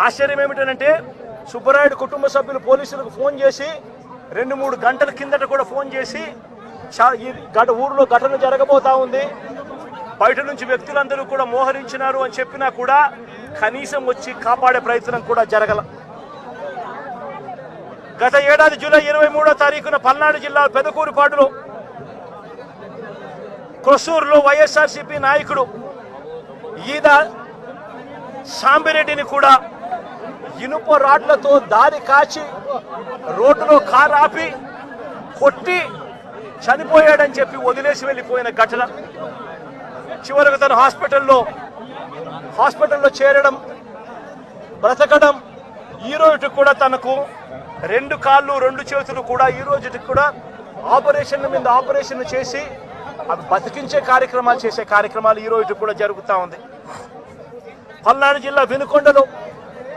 ఆశ్చర్యం ఏమిటంటే సుబ్బరాయుడు కుటుంబ సభ్యులు పోలీసులకు ఫోన్ చేసి 2-3 గంటల కిందట కూడా ఫోన్ చేసి ఊరిలో ఘటన జరగబోతా ఉంది, బయట నుంచి వ్యక్తులందరూ కూడా మోహరించినారు అని చెప్పినా కూడా కనీసం వచ్చి కాపాడే ప్రయత్నం కూడా జరగల. గత ఏడాది జూలై 23వ తారీఖున పల్నాడు జిల్లా పెదకూరుపాడులో కొసూరులో వైఎస్ఆర్సీపీ నాయకుడు ఈద సాంబిరెడ్డిని కూడా ఇనుప రాడ్లతో దారి కాచి రోడ్డులో కారు ఆపి కొట్టి చనిపోయాడని చెప్పి వదిలేసి వెళ్ళిపోయిన ఘటన. చివరకు తను హాస్పిటల్లో చేరడం, బ్రతకడం, ఈ రోజుకి కూడా తనకు 2 కాళ్ళు 2 చేతులు కూడా ఈ రోజుకి కూడా ఆపరేషన్ చేసి అవి బతికించే కార్యక్రమాలు చేసే కార్యక్రమాలు ఈ రోజు కూడా జరుగుతూ ఉంది. పల్నాడు జిల్లా వినుకొండలో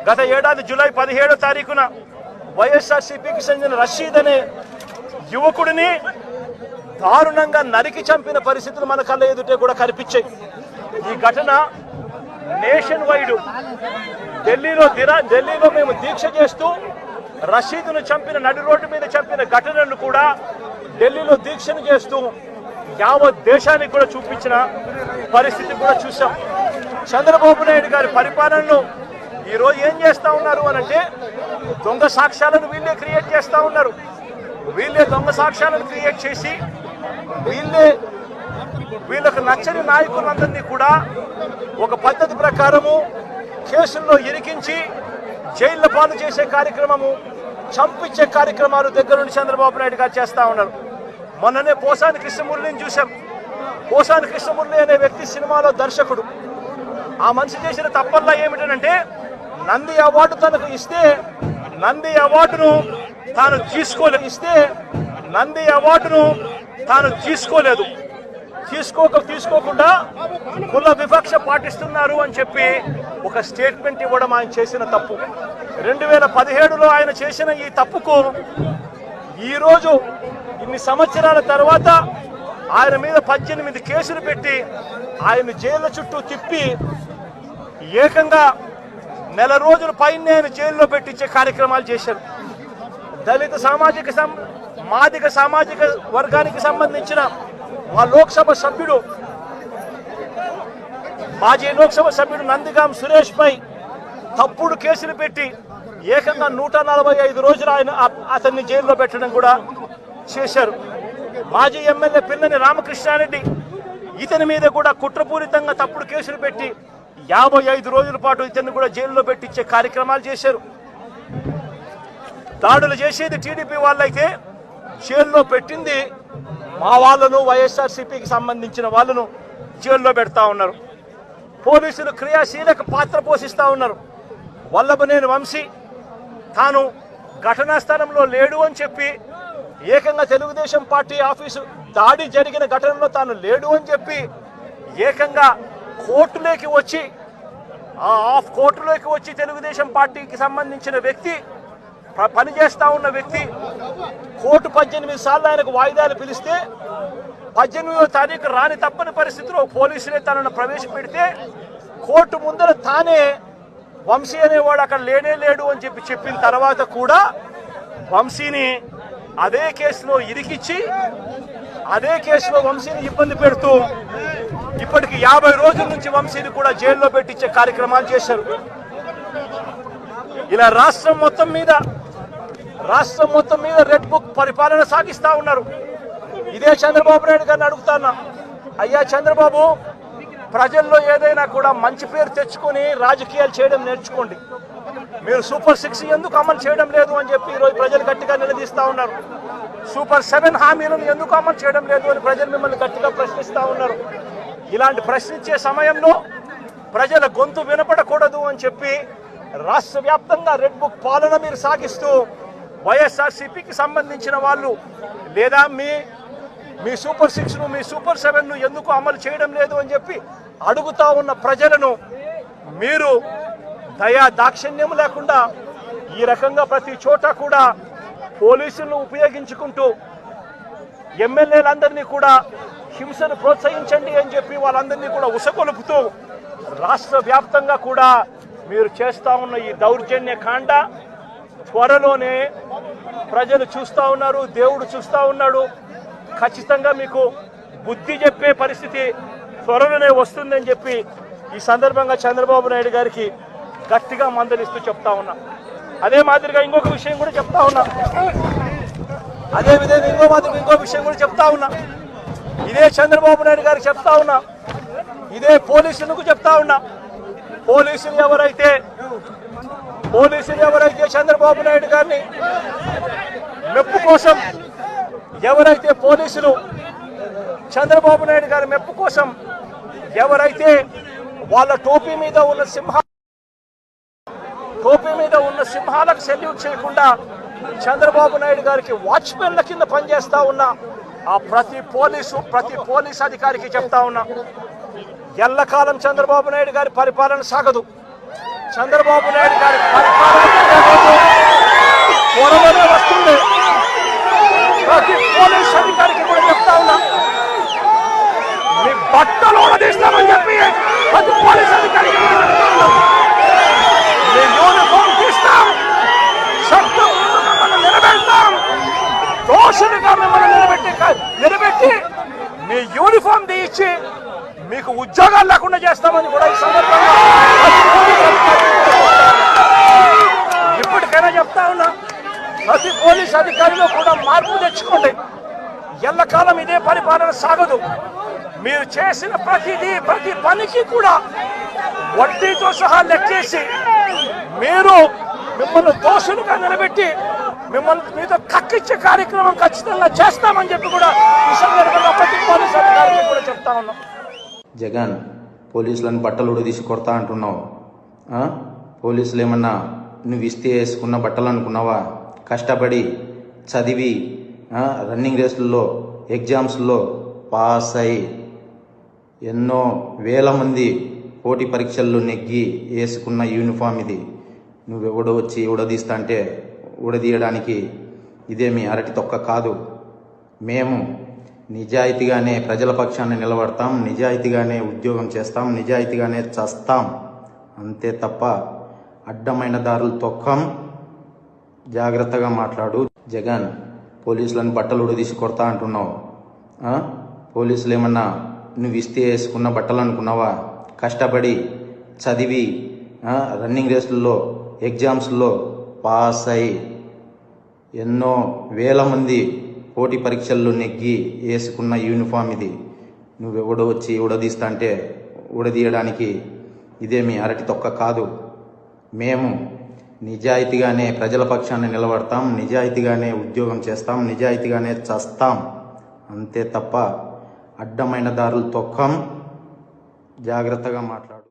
గత ఏడాది జూలై 17వ తారీఖున వైఎస్ఆర్సీపీకి చెందిన రషీద్ అనే యువకుడిని దారుణంగా నరికి చంపిన పరిస్థితులు మన కళ్ళ ఎదుటే కూడా కనిపించాయి. ఈ ఘటన నేషన్ వైడ్ ఢిల్లీలో మేము దీక్ష చేస్తూ రషీద్ను చంపిన నడి రోడ్డు మీద చంపిన ఘటనను కూడా ఢిల్లీలో దీక్షను చేస్తూ యావత్ దేశానికి కూడా చూపించిన పరిస్థితి కూడా చూసాం. చంద్రబాబు నాయుడు గారి పరిపాలనలో ఈరోజు ఏం చేస్తా ఉన్నారు అనంటే దొంగ సాక్ష్యాలను వీళ్ళే క్రియేట్ చేస్తా ఉన్నారు. వీళ్ళే దొంగ సాక్ష్యాలను క్రియేట్ చేసి వీళ్ళకు నచ్చని నాయకులందరినీ కూడా ఒక పద్ధతి ప్రకారము కేసుల్లో ఇరికించి జైళ్ల పాలు చేసే కార్యక్రమము, చంపించే కార్యక్రమాలు దగ్గర నుండి చంద్రబాబు నాయుడు గారు చేస్తా ఉన్నారు. మొన్ననే పోసాని కృష్ణమురళిని చూసాం. పోసాని కృష్ణమురళి అనే వ్యక్తి సినిమాలో దర్శకుడు. ఆ మనిషి చేసిన తప్పల్లా ఏమిటంటే నంది అవార్డు తనకు ఇస్తే నంది అవార్డును తాను తీసుకోలేదు. తీసుకోకుండా కుల వివక్ష పాటిస్తున్నారు అని చెప్పి ఒక స్టేట్మెంట్ ఇవ్వడం ఆయన చేసిన తప్పు. 2017లో ఆయన చేసిన ఈ తప్పుకు ఈరోజు ఇన్ని సంవత్సరాల తర్వాత ఆయన మీద 18 కేసులు పెట్టి ఆయన జైలు చుట్టూ తిప్పి ఏకంగా 1 రోజుల పైన ఆయన జైల్లో పెట్టించే కార్యక్రమాలు చేశారు. దళిత మాదిగ సామాజిక వర్గానికి సంబంధించిన మా మాజీ లోక్సభ సభ్యుడు నందిగాం సురేష్ పై తప్పుడు కేసులు పెట్టి ఏకంగా 145 రోజులు అతన్ని జైల్లో పెట్టడం కూడా చేశారు. మాజీ ఎమ్మెల్యే పిల్లని రామకృష్ణారెడ్డి ఇతని మీద కూడా కుట్రపూరితంగా తప్పుడు కేసులు పెట్టి 55 రోజుల పాటు ఇతన్ని కూడా జైల్లో పెట్టించే కార్యక్రమాలు చేశారు. దాడులు చేసేది టీడీపీ వాళ్ళైతే జైల్లో పెట్టింది మా వాళ్ళను, వైఎస్ఆర్సీపీకి సంబంధించిన వాళ్ళను జైల్లో పెడతా ఉన్నారు. పోలీసులు క్రియాశీలక పాత్ర పోషిస్తూ ఉన్నారు. వల్లభనేని వంశీ తాను ఘటనా స్థలంలో లేడు అని చెప్పి ఏకంగా తెలుగుదేశం పార్టీ ఆఫీసు దాడి జరిగిన ఘటనలో తాను లేడు అని చెప్పి ఏకంగా కోర్టులోకి వచ్చి తెలుగుదేశం పార్టీకి సంబంధించిన వ్యక్తి, పనిచేస్తా ఉన్న వ్యక్తి కోర్టు 18 సార్లు ఆయనకు వాయిదాలు పిలిస్తే 18వ తారీఖు రాని తప్పని పరిస్థితిలో పోలీసులే తనను ప్రవేశపెడితే కోర్టు ముందర తానే వంశీ అనేవాడు అక్కడ లేడు అని చెప్పిన తర్వాత కూడా వంశీని అదే కేసులో ఇరికిచ్చి అదే కేసులో వంశీని ఇబ్బంది పెడుతూ ఇప్పటికి 50 రోజుల నుంచి వంశీని కూడా జైల్లో పెట్టించే కార్యక్రమాలు చేశారు. ఇలా రాష్ట్రం మొత్తం మీద రెడ్ బుక్ పరిపాలన సాగిస్తా ఉన్నారు. ఇదే చంద్రబాబు నాయుడు గారిని అడుగుతాను, అయ్యా చంద్రబాబు, ప్రజల్లో ఏదైనా కూడా మంచి పేరు తెచ్చుకొని రాజకీయాలు చేయడం నేర్చుకోండి. మీరు సూపర్ 6 ఎందుకు అమలు చేయడం లేదు అని చెప్పి ఈరోజు ప్రజలు గట్టిగా నిలదీస్తా ఉన్నారు. సూపర్ 7 హామీలను ఎందుకు అమలు చేయడం లేదు అని ప్రజలు మిమ్మల్ని గట్టిగా ప్రశ్నిస్తా ఉన్నారు. ఇలాంటి ప్రశ్నించే సమయంలో ప్రజల గొంతు వినపడకూడదు అని చెప్పి రాష్ట్ర వ్యాప్తంగా రెడ్ బుక్ పాలన మీరు సాగిస్తూ వైఎస్ఆర్సీపీకి సంబంధించిన వాళ్ళు లేదా మీ సూపర్ 6ను మీ సూపర్ 7ను ఎందుకు అమలు చేయడం లేదు అని చెప్పి అడుగుతా ఉన్న ప్రజలను మీరు దయా దాక్షిణ్యం లేకుండా ఈ రకంగా ప్రతి చోట కూడా పోలీసులను ఉపయోగించుకుంటూ ఎమ్మెల్యేలందరినీ కూడా హింసను ప్రోత్సహించండి అని చెప్పి వాళ్ళందరినీ కూడా ఉసగొలుపుతూ రాష్ట్ర వ్యాప్తంగా కూడా మీరు చేస్తా ఉన్న ఈ దౌర్జన్య కాండ త్వరలోనే ప్రజలు చూస్తూ ఉన్నారు, దేవుడు చూస్తూ ఉన్నాడు. ఖచ్చితంగా మీకు బుద్ధి చెప్పే పరిస్థితి త్వరలోనే వస్తుందని చెప్పి ఈ సందర్భంగా చంద్రబాబు నాయుడు గారికి గట్టిగా మందలిస్తూ చెప్తా ఉన్నా. అదే మాదిరిగా ఇంకొక విషయం కూడా చెప్తా ఉన్నా. అదే విధంగా ఇంకో విషయం కూడా చెప్తా ఉన్నా. ఇదే చంద్రబాబు నాయుడు గారికి చెప్తా ఉన్నా, ఇదే పోలీసులకు చెప్తా ఉన్నా. పోలీసులు ఎవరైతే చంద్రబాబు నాయుడు గారిని మెప్పు కోసం చంద్రబాబు నాయుడు గారి మెప్పు కోసం ఎవరైతే వాళ్ళ టోపీ మీద ఉన్న సింహాలకు సెల్యూట్ చేయకుండా చంద్రబాబు నాయుడు గారికి వాచ్మెన్ల కింద పనిచేస్తా ఉన్న ఆ ప్రతి పోలీస్ అధికారికి చెప్తా ఉన్నా, ఎల్లకాలం చంద్రబాబు నాయుడు గారి పరిపాలన సాగదు. చంద్రబాబు నాయుడు గారి పరిపాలన త్వరలోనే వస్తుంది. ప్రతి పోలీస్ అధికారికి కూడా చెప్తా ఉన్నా, మీ బట్టలు ఊడదీస్తామని చెప్పి ప్రతి పోలీస్ అధికారికి కూడా చెప్తా ఉన్నా. మీ యూనిఫామ్ తీస్తాం, చట్టం మిమ్మల్ని నిలబెడతాం, దోషులుగా మిమ్మల్ని నిలబెట్టి మీ యూనిఫామ్ తీయించి మీకు ఉద్యోగాలు లేకుండా చేస్తామని కూడా ఈ సందర్భంగా ఇప్పటికైనా చెప్తా ఉన్నా. ప్రతి పోలీస్ అధికారిలో కూడా మార్పు తెచ్చుకోండి. ఎల్లకాలం ఇదే పరిపాలన సాగదు. మీరు చేసిన ప్రతి పనికి కూడా వడ్డీతో సహా లెక్కేసి మిమ్మల్ని దోషులుగా నిలబెట్టి మీతో కక్కిచ్చే కార్యక్రమం ఖచ్చితంగా చేస్తామని చెప్పి కూడా ఈ సందర్భంగా ప్రతి పోలీస్ అధికారికి కూడా చెప్తా ఉన్నాం. జగన్, పోలీసులను బట్టలు ఉడదీసి కొడతా అంటున్నావు. పోలీసులు ఏమన్నా నువ్వు ఇస్తే వేసుకున్న బట్టలు అనుకున్నావా? కష్టపడి చదివి రన్నింగ్ రేసుల్లో ఎగ్జామ్స్లో పాస్ అయి ఎన్నో వేల మంది పోటీ పరీక్షల్లో నెగ్గి వేసుకున్న యూనిఫామ్ ఇది. నువ్వెవడో వచ్చి ఉడదీస్తా అంటే ఉడదీయడానికి ఇదేమి అరటి తొక్క కాదు. మేము నిజాయితీగానే ప్రజల పక్షాన్ని నిలబడతాం, నిజాయితీగానే ఉద్యోగం చేస్తాం, నిజాయితీగానే చస్తాం. అంతే తప్ప అడ్డమైన దారులు తొక్కం. జాగ్రత్తగా మాట్లాడు. జగన్, పోలీసులను బట్టలు ఉడదీసి కొడతా అంటున్నావు. పోలీసులు ఏమన్నా నువ్వు ఇస్తే వేసుకున్న బట్టలు అనుకున్నావా? కష్టపడి చదివి రన్నింగ్ రేసుల్లో ఎగ్జామ్స్లో పాస్ అయి ఎన్నో వేల మంది పోటీ పరీక్షల్లో నెగ్గి వేసుకున్న యూనిఫామ్ ఇది. నువ్వెవడో వచ్చి ఉడదీస్తా అంటే ఉడదీయడానికి ఇదేమి అరటి తొక్క కాదు. మేము నిజాయితీగానే ప్రజల పక్షాన్ని నిలబడతాం, నిజాయితీగానే ఉద్యోగం చేస్తాం, నిజాయితీగానే చస్తాం. అంతే తప్ప అడ్డమైన దారులు తొక్కం. జాగ్రత్తగా మాట్లాడు.